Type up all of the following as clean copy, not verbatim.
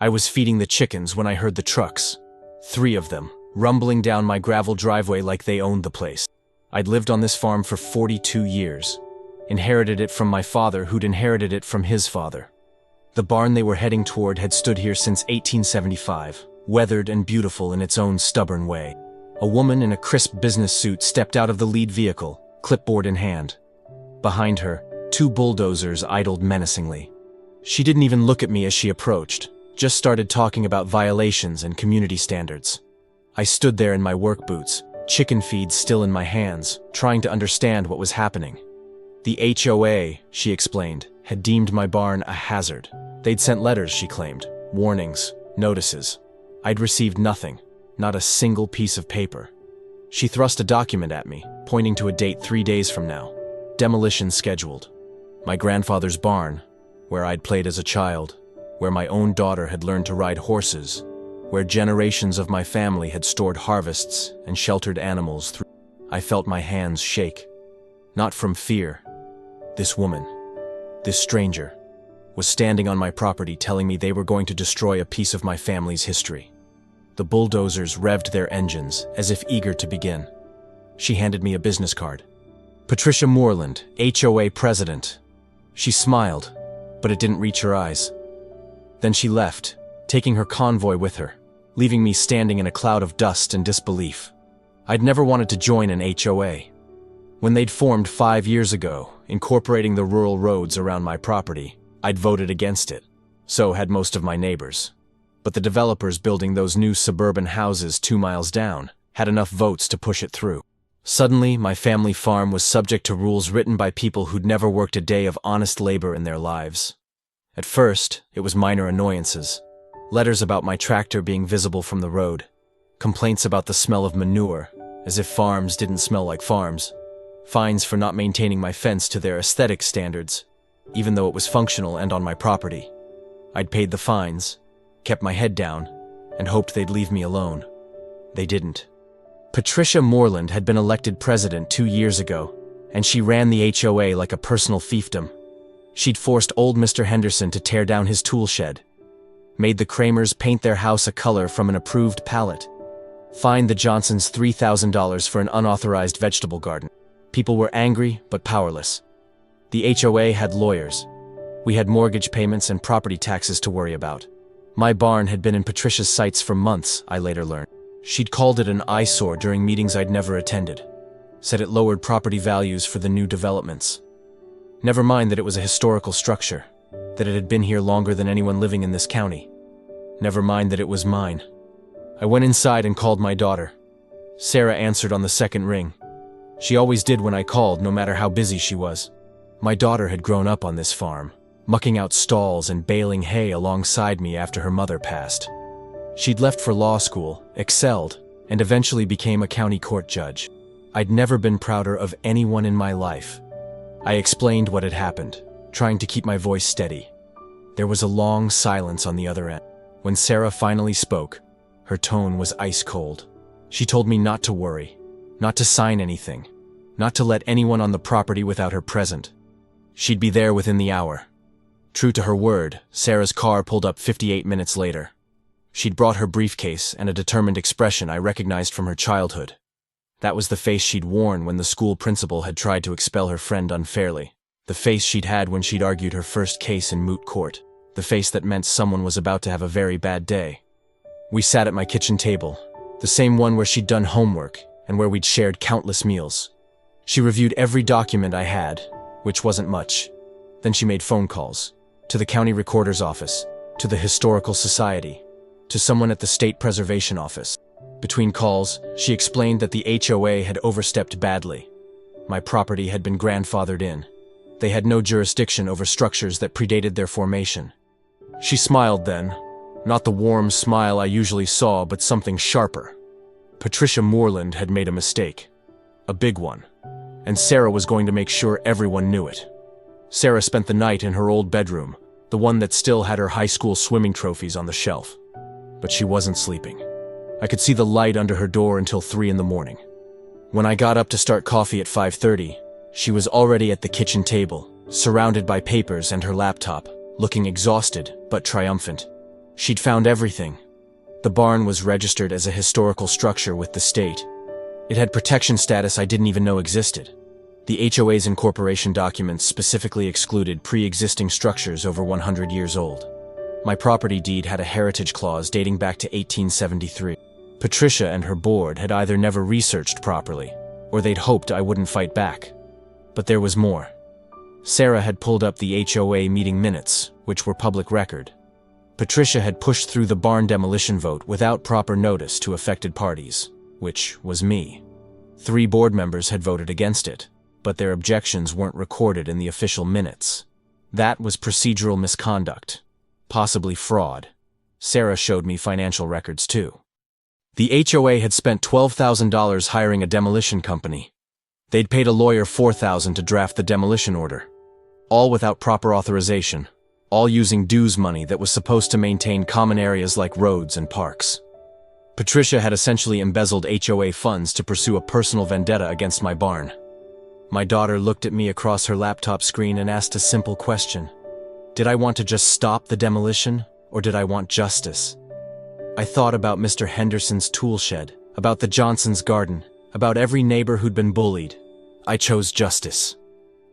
I was feeding the chickens when I heard the trucks. 3 of them, rumbling down my gravel driveway like they owned the place. I'd lived on this farm for 42 years. Inherited it from my father, who'd inherited it from his father. The barn they were heading toward had stood here since 1875, weathered and beautiful in its own stubborn way. A woman in a crisp business suit stepped out of the lead vehicle, clipboard in hand. Behind her, 2 bulldozers idled menacingly. She didn't even look at me as she approached, just started talking about violations and community standards. I stood there in my work boots, chicken feed still in my hands, trying to understand what was happening. The HOA, she explained, had deemed my barn a hazard. They'd sent letters, she claimed, warnings, notices. I'd received nothing, not a single piece of paper. She thrust a document at me, pointing to a date 3 days from now. Demolition scheduled. My grandfather's barn, where I'd played as a child, where my own daughter had learned to ride horses, where generations of my family had stored harvests and sheltered animals through. I felt my hands shake. Not from fear. This woman, this stranger, was standing on my property telling me they were going to destroy a piece of my family's history. The bulldozers revved their engines, as if eager to begin. She handed me a business card. Patricia Moreland, HOA president. She smiled, but it didn't reach her eyes. Then she left, taking her convoy with her, leaving me standing in a cloud of dust and disbelief. I'd never wanted to join an HOA. When they'd formed 5 years ago, incorporating the rural roads around my property, I'd voted against it. So had most of my neighbors. But the developers building those new suburban houses 2 miles down had enough votes to push it through. Suddenly, my family farm was subject to rules written by people who'd never worked a day of honest labor in their lives. At first, it was minor annoyances. Letters about my tractor being visible from the road. Complaints about the smell of manure, as if farms didn't smell like farms. Fines for not maintaining my fence to their aesthetic standards, even though it was functional and on my property. I'd paid the fines, kept my head down, and hoped they'd leave me alone. They didn't. Patricia Moreland had been elected president 2 years ago, and she ran the HOA like a personal fiefdom. She'd forced old Mr. Henderson to tear down his tool shed, made the Kramers paint their house a color from an approved palette, fined the Johnsons $3,000 for an unauthorized vegetable garden. People were angry but powerless. The HOA had lawyers. We had mortgage payments and property taxes to worry about. My barn had been in Patricia's sights for months, I later learned. She'd called it an eyesore during meetings I'd never attended. Said it lowered property values for the new developments. Never mind that it was a historical structure, that it had been here longer than anyone living in this county. Never mind that it was mine. I went inside and called my daughter. Sarah answered on the second ring. She always did when I called, no matter how busy she was. My daughter had grown up on this farm, mucking out stalls and baling hay alongside me after her mother passed. She'd left for law school, excelled, and eventually became a county court judge. I'd never been prouder of anyone in my life. I explained what had happened, trying to keep my voice steady. There was a long silence on the other end. When Sarah finally spoke, her tone was ice cold. She told me not to worry, not to sign anything, not to let anyone on the property without her present. She'd be there within the hour. True to her word, Sarah's car pulled up 58 minutes later. She'd brought her briefcase and a determined expression I recognized from her childhood. That was the face she'd worn when the school principal had tried to expel her friend unfairly. The face she'd had when she'd argued her first case in moot court. The face that meant someone was about to have a very bad day. We sat at my kitchen table, the same one where she'd done homework and where we'd shared countless meals. She reviewed every document I had, which wasn't much. Then she made phone calls, to the county recorder's office, to the historical society, to someone at the state preservation office. Between calls, she explained that the HOA had overstepped badly. My property had been grandfathered in. They had no jurisdiction over structures that predated their formation. She smiled then, not the warm smile I usually saw, but something sharper. Patricia Moreland had made a mistake. A big one. And Sarah was going to make sure everyone knew it. Sarah spent the night in her old bedroom, the one that still had her high school swimming trophies on the shelf. But she wasn't sleeping. I could see the light under her door until 3 in the morning. When I got up to start coffee at 5:30, she was already at the kitchen table, surrounded by papers and her laptop, looking exhausted but triumphant. She'd found everything. The barn was registered as a historical structure with the state. It had protection status I didn't even know existed. The HOA's incorporation documents specifically excluded pre-existing structures over 100 years old. My property deed had a heritage clause dating back to 1873. Patricia and her board had either never researched properly, or they'd hoped I wouldn't fight back. But there was more. Sarah had pulled up the HOA meeting minutes, which were public record. Patricia had pushed through the barn demolition vote without proper notice to affected parties, which was me. 3 board members had voted against it, but their objections weren't recorded in the official minutes. That was procedural misconduct, possibly fraud. Sarah showed me financial records too. The HOA had spent $12,000 hiring a demolition company. They'd paid a lawyer $4,000 to draft the demolition order, all without proper authorization, all using dues money that was supposed to maintain common areas like roads and parks. Patricia had essentially embezzled HOA funds to pursue a personal vendetta against my barn. My daughter looked at me across her laptop screen and asked a simple question. Did I want to just stop the demolition, or did I want justice? I thought about Mr. Henderson's tool shed, about the Johnson's garden, about every neighbor who'd been bullied. I chose justice.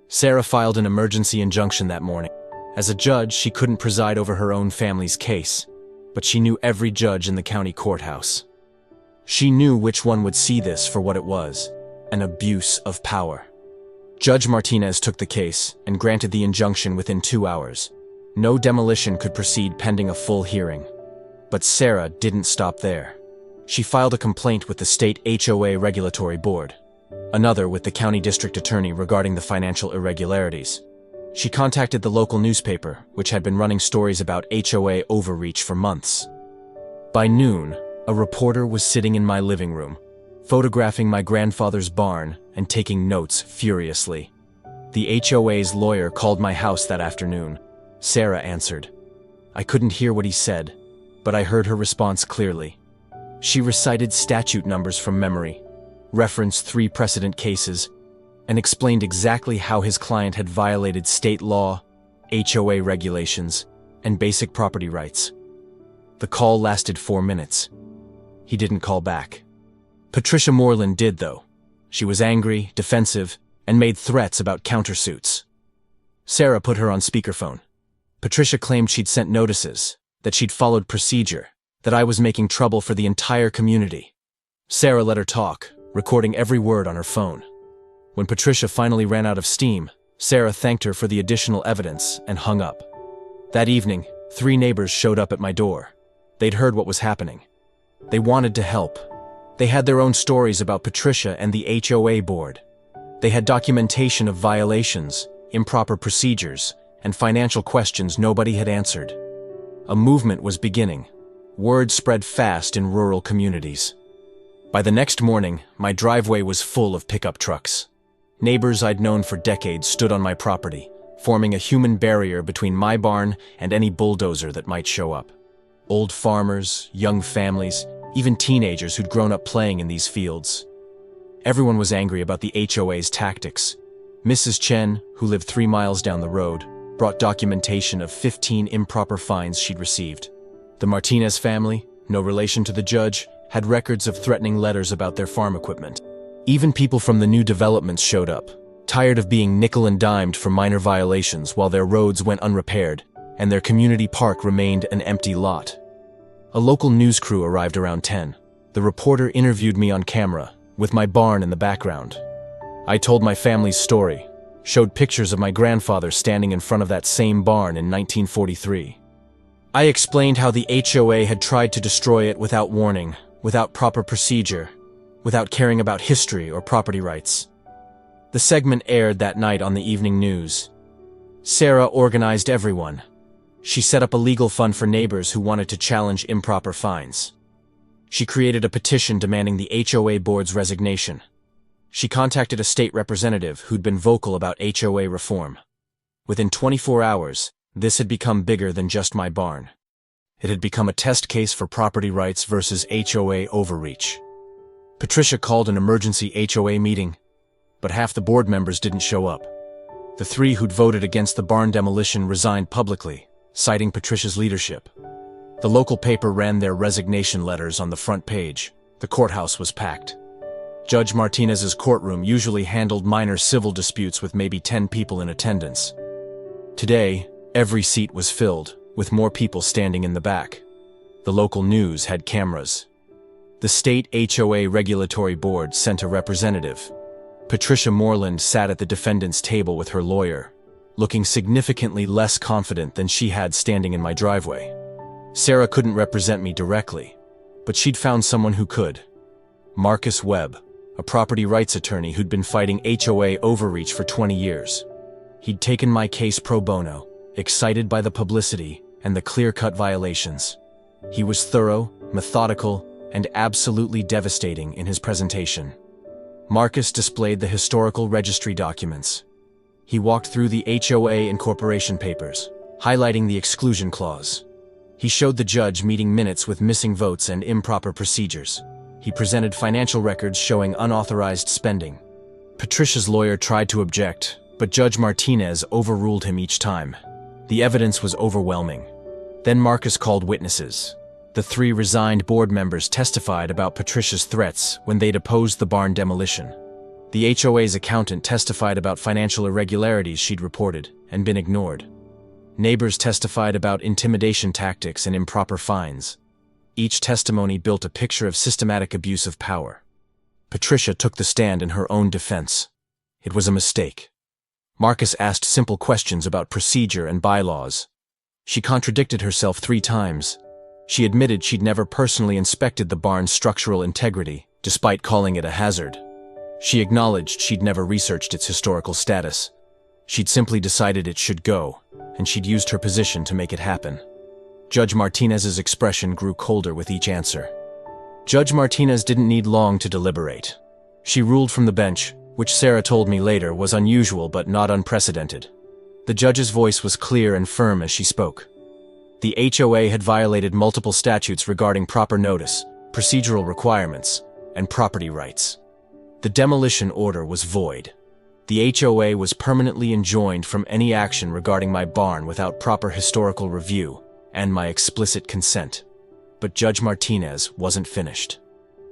Sarah filed an emergency injunction that morning. As a judge, she couldn't preside over her own family's case, but she knew every judge in the county courthouse. She knew which one would see this for what it was, an abuse of power. Judge Martinez took the case and granted the injunction within 2 hours. No demolition could proceed pending a full hearing. But Sarah didn't stop there. She filed a complaint with the state HOA regulatory board, another with the county district attorney regarding the financial irregularities. She contacted the local newspaper, which had been running stories about HOA overreach for months. By noon, a reporter was sitting in my living room, photographing my grandfather's barn and taking notes furiously. The HOA's lawyer called my house that afternoon. Sarah answered. I couldn't hear what he said, but I heard her response clearly. She recited statute numbers from memory, referenced 3 precedent cases, and explained exactly how his client had violated state law, HOA regulations, and basic property rights. The call lasted 4 minutes. He didn't call back. Patricia Moreland did, though. She was angry, defensive, and made threats about countersuits. Sarah put her on speakerphone. Patricia claimed she'd sent notices, that she'd followed procedure, that I was making trouble for the entire community. Sarah let her talk, recording every word on her phone. When Patricia finally ran out of steam, Sarah thanked her for the additional evidence and hung up. That evening, 3 neighbors showed up at my door. They'd heard what was happening. They wanted to help. They had their own stories about Patricia and the HOA board. They had documentation of violations, improper procedures, and financial questions nobody had answered. A movement was beginning. Word spread fast in rural communities. By the next morning, my driveway was full of pickup trucks. Neighbors I'd known for decades stood on my property, forming a human barrier between my barn and any bulldozer that might show up. Old farmers, young families, even teenagers who'd grown up playing in these fields. Everyone was angry about the HOA's tactics. Mrs. Chen, who lived 3 miles down the road, brought documentation of 15 improper fines she'd received. The Martinez family, no relation to the judge, had records of threatening letters about their farm equipment. Even people from the new developments showed up, tired of being nickel and dimed for minor violations while their roads went unrepaired and their community park remained an empty lot. A local news crew arrived around 10. The reporter interviewed me on camera, with my barn in the background. I told my family's story, showed pictures of my grandfather standing in front of that same barn in 1943. I explained how the HOA had tried to destroy it without warning, without proper procedure, without caring about history or property rights. The segment aired that night on the evening news. Sarah organized everyone. She set up a legal fund for neighbors who wanted to challenge improper fines. She created a petition demanding the HOA board's resignation. She contacted a state representative who'd been vocal about HOA reform. Within 24 hours, this had become bigger than just my barn. It had become a test case for property rights versus HOA overreach. Patricia called an emergency HOA meeting, but half the board members didn't show up. The 3 who'd voted against the barn demolition resigned publicly, citing Patricia's leadership. The local paper ran their resignation letters on the front page. The courthouse was packed. Judge Martinez's courtroom usually handled minor civil disputes with maybe 10 people in attendance. Today, every seat was filled, with more people standing in the back. The local news had cameras. The state HOA regulatory board sent a representative. Patricia Moreland sat at the defendant's table with her lawyer, looking significantly less confident than she had standing in my driveway. Sarah couldn't represent me directly, but she'd found someone who could. Marcus Webb, a property rights attorney who'd been fighting HOA overreach for 20 years. He'd taken my case pro bono, excited by the publicity and the clear-cut violations. He was thorough, methodical, and absolutely devastating in his presentation. Marcus displayed the historical registry documents. He walked through the HOA incorporation papers, highlighting the exclusion clause. He showed the judge meeting minutes with missing votes and improper procedures. He presented financial records showing unauthorized spending. Patricia's lawyer tried to object, but Judge Martinez overruled him each time. The evidence was overwhelming. Then Marcus called witnesses. The 3 resigned board members testified about Patricia's threats when they'd opposed the barn demolition. The HOA's accountant testified about financial irregularities she'd reported and been ignored. Neighbors testified about intimidation tactics and improper fines. Each testimony built a picture of systematic abuse of power. Patricia took the stand in her own defense. It was a mistake. Marcus asked simple questions about procedure and bylaws. She contradicted herself 3 times. She admitted she'd never personally inspected the barn's structural integrity, despite calling it a hazard. She acknowledged she'd never researched its historical status. She'd simply decided it should go, and she'd used her position to make it happen. Judge Martinez's expression grew colder with each answer. Judge Martinez didn't need long to deliberate. She ruled from the bench, which Sarah told me later was unusual but not unprecedented. The judge's voice was clear and firm as she spoke. The HOA had violated multiple statutes regarding proper notice, procedural requirements, and property rights. The demolition order was void. The HOA was permanently enjoined from any action regarding my barn without proper historical review and my explicit consent. But Judge Martinez wasn't finished.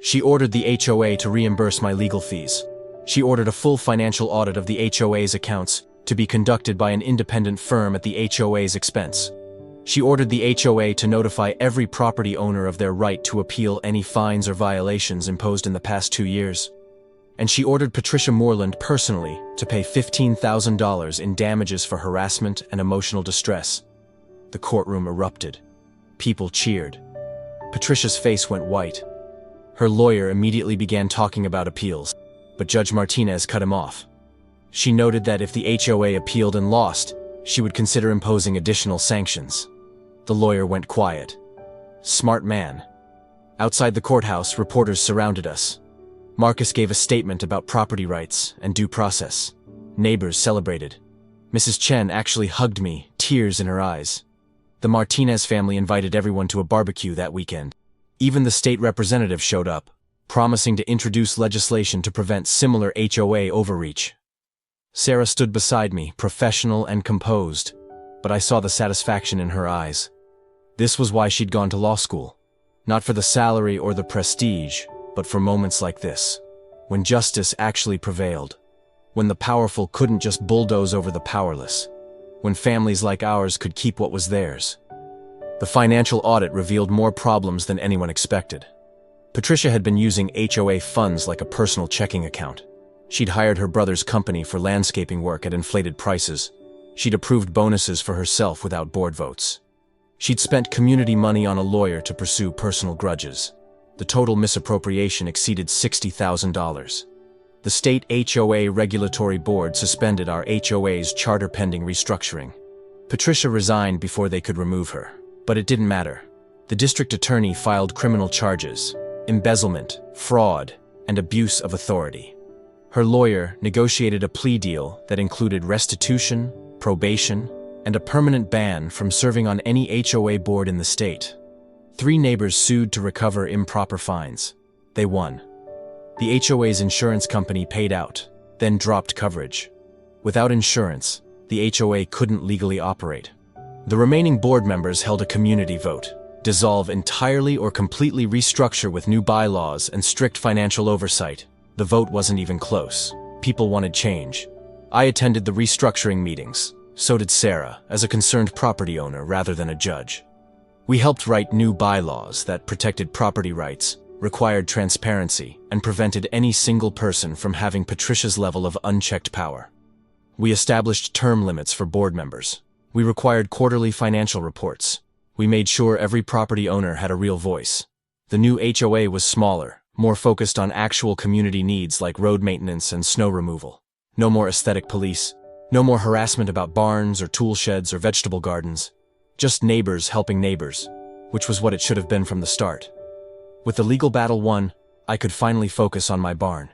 She ordered the HOA to reimburse my legal fees. She ordered a full financial audit of the HOA's accounts to be conducted by an independent firm at the HOA's expense. She ordered the HOA to notify every property owner of their right to appeal any fines or violations imposed in the past 2 years. And she ordered Patricia Moreland personally to pay $15,000 in damages for harassment and emotional distress. The courtroom erupted. People cheered. Patricia's face went white. Her lawyer immediately began talking about appeals, but Judge Martinez cut him off. She noted that if the HOA appealed and lost, she would consider imposing additional sanctions. The lawyer went quiet. Smart man. Outside the courthouse, reporters surrounded us. Marcus gave a statement about property rights and due process. Neighbors celebrated. Mrs. Chen actually hugged me, tears in her eyes. The Martinez family invited everyone to a barbecue that weekend. Even the state representative showed up, promising to introduce legislation to prevent similar HOA overreach. Sarah stood beside me, professional and composed, but I saw the satisfaction in her eyes. This was why she'd gone to law school. Not for the salary or the prestige, but for moments like this, when justice actually prevailed, when the powerful couldn't just bulldoze over the powerless, when families like ours could keep what was theirs. The financial audit revealed more problems than anyone expected. Patricia had been using HOA funds like a personal checking account. She'd hired her brother's company for landscaping work at inflated prices. She'd approved bonuses for herself without board votes. She'd spent community money on a lawyer to pursue personal grudges. The total misappropriation exceeded $60,000. The state HOA regulatory board suspended our HOA's charter pending restructuring. Patricia resigned before they could remove her, but it didn't matter. The district attorney filed criminal charges, embezzlement, fraud, and abuse of authority. Her lawyer negotiated a plea deal that included restitution, probation, and a permanent ban from serving on any HOA board in the state. 3 neighbors sued to recover improper fines. They won. The HOA's insurance company paid out, then dropped coverage. Without insurance, the HOA couldn't legally operate. The remaining board members held a community vote. dissolve entirely or completely restructure with new bylaws and strict financial oversight. The vote wasn't even close. People wanted change. I attended the restructuring meetings. So did Sarah, as a concerned property owner rather than a judge. We helped write new bylaws that protected property rights, required transparency, and prevented any single person from having Patricia's level of unchecked power. We established term limits for board members. We required quarterly financial reports. We made sure every property owner had a real voice. The new HOA was smaller, more focused on actual community needs like road maintenance and snow removal. No more aesthetic police. No more harassment about barns or tool sheds or vegetable gardens. Just neighbors helping neighbors, which was what it should have been from the start. With the legal battle won, I could finally focus on my barn.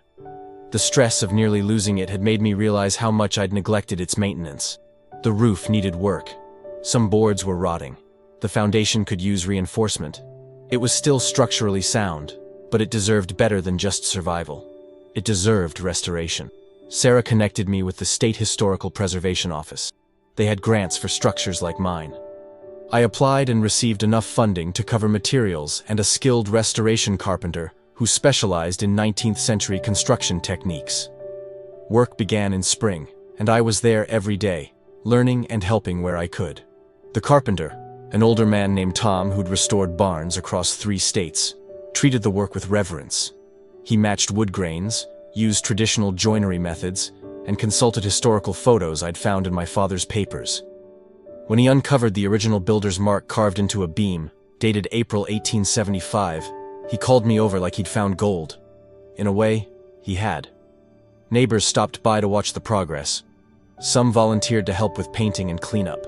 The stress of nearly losing it had made me realize how much I'd neglected its maintenance. The roof needed work. Some boards were rotting. The foundation could use reinforcement. It was still structurally sound, but it deserved better than just survival. It deserved restoration. Sarah connected me with the State Historical Preservation Office. They had grants for structures like mine. I applied and received enough funding to cover materials and a skilled restoration carpenter who specialized in 19th century construction techniques. Work began in spring, and I was there every day, learning and helping where I could. The carpenter, an older man named Tom who'd restored barns across 3 states, treated the work with reverence. He matched wood grains, used traditional joinery methods, and consulted historical photos I'd found in my father's papers. When he uncovered the original builder's mark carved into a beam, dated April 1875, he called me over like he'd found gold. In a way, he had. Neighbors stopped by to watch the progress. Some volunteered to help with painting and cleanup.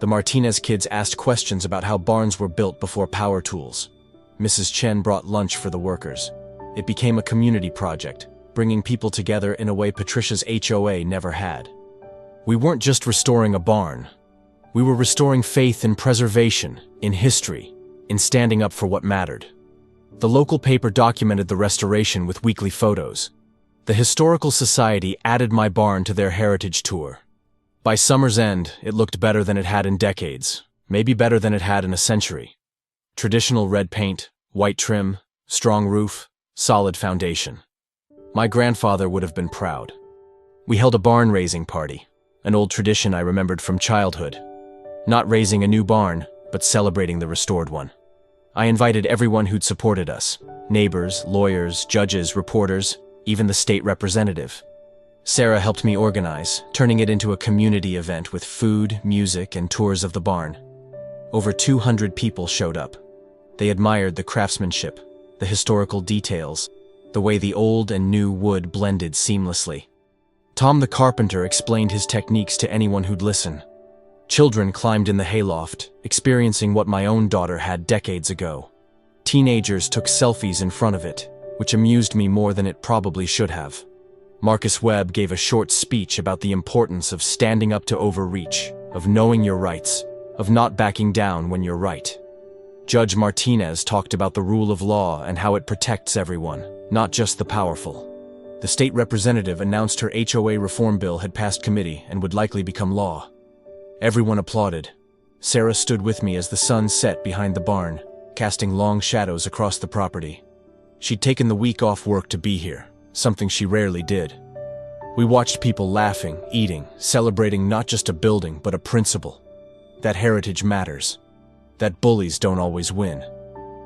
The Martinez kids asked questions about how barns were built before power tools. Mrs. Chen brought lunch for the workers. It became a community project, bringing people together in a way Patricia's HOA never had. We weren't just restoring a barn. We were restoring faith in preservation, in history, in standing up for what mattered. The local paper documented the restoration with weekly photos. The Historical Society added my barn to their heritage tour. By summer's end, it looked better than it had in decades, maybe better than it had in a century. Traditional red paint, white trim, strong roof, solid foundation. My grandfather would have been proud. We held a barn raising party, an old tradition I remembered from childhood. Not raising a new barn, but celebrating the restored one. I invited everyone who'd supported us, neighbors, lawyers, judges, reporters, even the state representative. Sarah helped me organize, turning it into a community event with food, music, and tours of the barn. Over 200 people showed up. They admired the craftsmanship, the historical details, the way the old and new wood blended seamlessly. Tom the carpenter explained his techniques to anyone who'd listen. Children climbed in the hayloft, experiencing what my own daughter had decades ago. Teenagers took selfies in front of it, which amused me more than it probably should have. Marcus Webb gave a short speech about the importance of standing up to overreach, of knowing your rights, of not backing down when you're right. Judge Martinez talked about the rule of law and how it protects everyone, not just the powerful. The state representative announced her HOA reform bill had passed committee and would likely become law. Everyone applauded. Sarah stood with me as the sun set behind the barn, casting long shadows across the property. She'd taken the week off work to be here, something she rarely did. We watched people laughing, eating, celebrating not just a building, but a principle. That heritage matters. That bullies don't always win.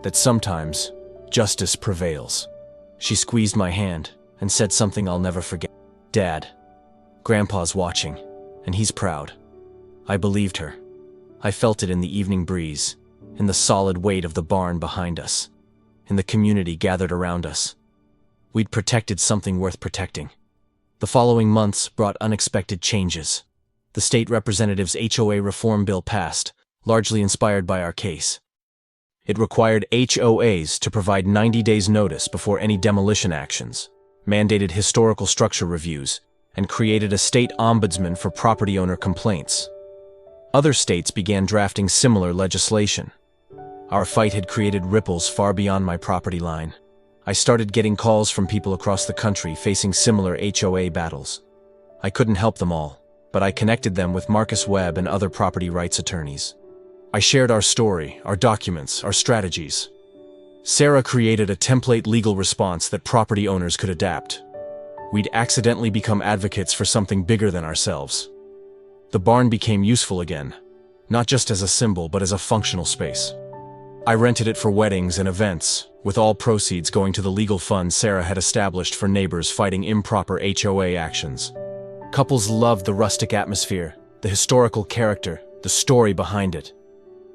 That sometimes justice prevails. She squeezed my hand and said something I'll never forget. Dad, Grandpa's watching, and he's proud. I believed her. I felt it in the evening breeze, in the solid weight of the barn behind us, in the community gathered around us. We'd protected something worth protecting. The following months brought unexpected changes. The state representative's HOA reform bill passed, largely inspired by our case. It required HOAs to provide 90 days notice before any demolition actions, mandated historical structure reviews, and created a state ombudsman for property owner complaints. Other states began drafting similar legislation. Our fight had created ripples far beyond my property line. I started getting calls from people across the country facing similar HOA battles. I couldn't help them all, but I connected them with Marcus Webb and other property rights attorneys. I shared our story, our documents, our strategies. Sarah created a template legal response that property owners could adapt. We'd accidentally become advocates for something bigger than ourselves. The barn became useful again, not just as a symbol but as a functional space. I rented it for weddings and events, with all proceeds going to the legal fund Sarah had established for neighbors fighting improper HOA actions. Couples loved the rustic atmosphere, the historical character, the story behind it.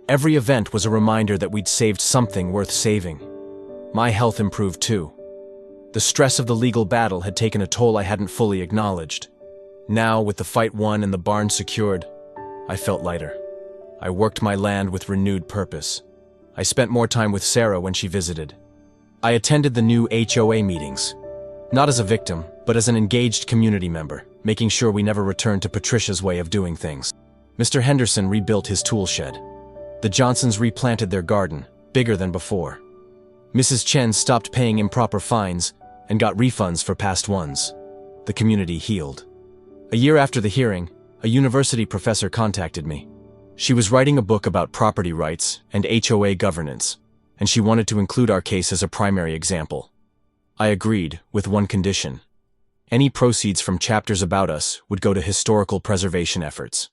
Every event was a reminder that we'd saved something worth saving. My health improved too. The stress of the legal battle had taken a toll I hadn't fully acknowledged. Now, with the fight won and the barn secured, I felt lighter. I worked my land with renewed purpose. I spent more time with Sarah when she visited. I attended the new HOA meetings, not as a victim, but as an engaged community member, making sure we never returned to Patricia's way of doing things. Mr. Henderson rebuilt his tool shed. The Johnsons replanted their garden, bigger than before. Mrs. Chen stopped paying improper fines and got refunds for past ones. The community healed. A year after the hearing, a university professor contacted me. She was writing a book about property rights and HOA governance, and she wanted to include our case as a primary example. I agreed, with one condition. Any proceeds from chapters about us would go to historical preservation efforts.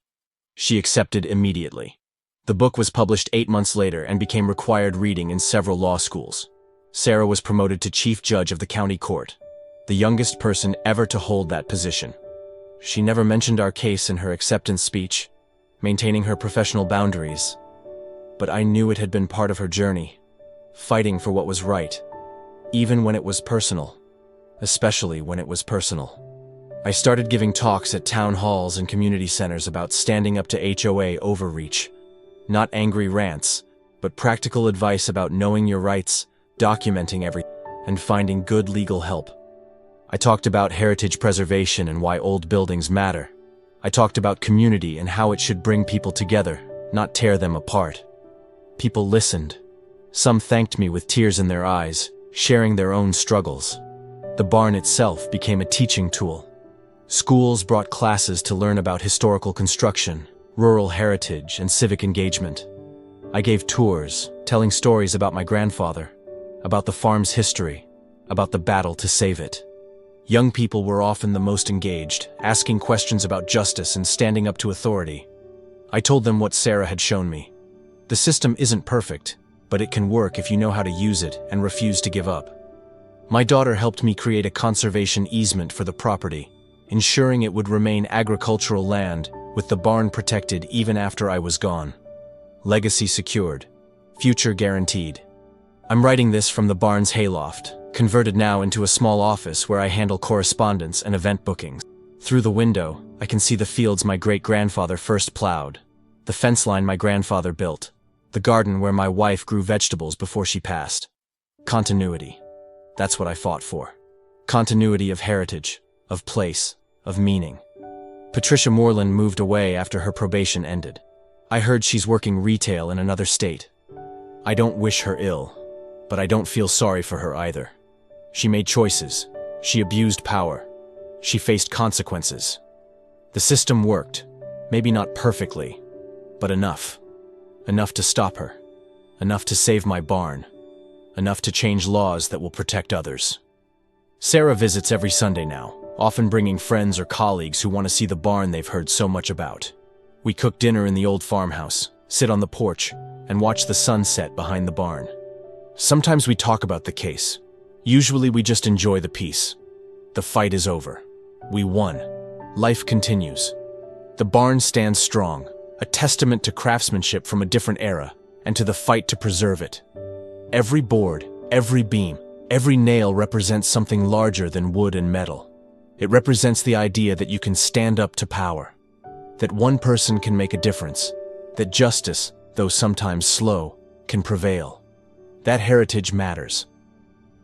She accepted immediately. The book was published 8 months later and became required reading in several law schools. Sarah was promoted to chief judge of the county court, the youngest person ever to hold that position. She never mentioned our case in her acceptance speech, maintaining her professional boundaries. But I knew it had been part of her journey, fighting for what was right, even when it was personal, especially when it was personal. I started giving talks at town halls and community centers about standing up to HOA overreach. Not angry rants, but practical advice about knowing your rights, documenting everything, and finding good legal help. I talked about heritage preservation and why old buildings matter. I talked about community and how it should bring people together, not tear them apart. People listened. Some thanked me with tears in their eyes, sharing their own struggles. The barn itself became a teaching tool. Schools brought classes to learn about historical construction, rural heritage, and civic engagement. I gave tours, telling stories about my grandfather, about the farm's history, about the battle to save it. Young people were often the most engaged, asking questions about justice and standing up to authority. I told them what Sarah had shown me. The system isn't perfect, but it can work if you know how to use it and refuse to give up. My daughter helped me create a conservation easement for the property, ensuring it would remain agricultural land, with the barn protected even after I was gone. Legacy secured. Future guaranteed. I'm writing this from the barn's hayloft, converted now into a small office where I handle correspondence and event bookings. Through the window, I can see the fields my great-grandfather first plowed, the fence line my grandfather built, the garden where my wife grew vegetables before she passed. Continuity. That's what I fought for. Continuity of heritage, of place, of meaning. Patricia Moreland moved away after her probation ended. I heard she's working retail in another state. I don't wish her ill, but I don't feel sorry for her either. She made choices. She abused power. She faced consequences. The system worked, maybe not perfectly, but enough. Enough to stop her. Enough to save my barn. Enough to change laws that will protect others. Sarah visits every Sunday now, often bringing friends or colleagues who want to see the barn they've heard so much about. We cook dinner in the old farmhouse, sit on the porch, and watch the sun set behind the barn. Sometimes we talk about the case. Usually we just enjoy the peace. The fight is over. We won. Life continues. The barn stands strong, a testament to craftsmanship from a different era, and to the fight to preserve it. Every board, every beam, every nail represents something larger than wood and metal. It represents the idea that you can stand up to power, that one person can make a difference, that justice, though sometimes slow, can prevail. That heritage matters.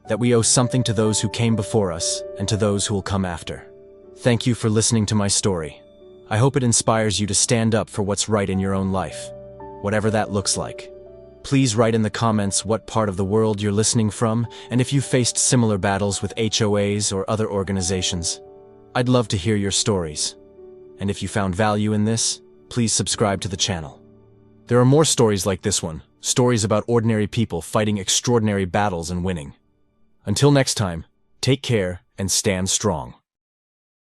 That we owe something to those who came before us and to those who will come after. Thank you for listening to my story. I hope it inspires you to stand up for what's right in your own life, whatever that looks like. Please write in the comments what part of the world you're listening from and if you faced similar battles with HOAs or other organizations. I'd love to hear your stories. And if you found value in this, please subscribe to the channel. There are more stories like this one, stories about ordinary people fighting extraordinary battles and winning. Until next time, take care and stand strong.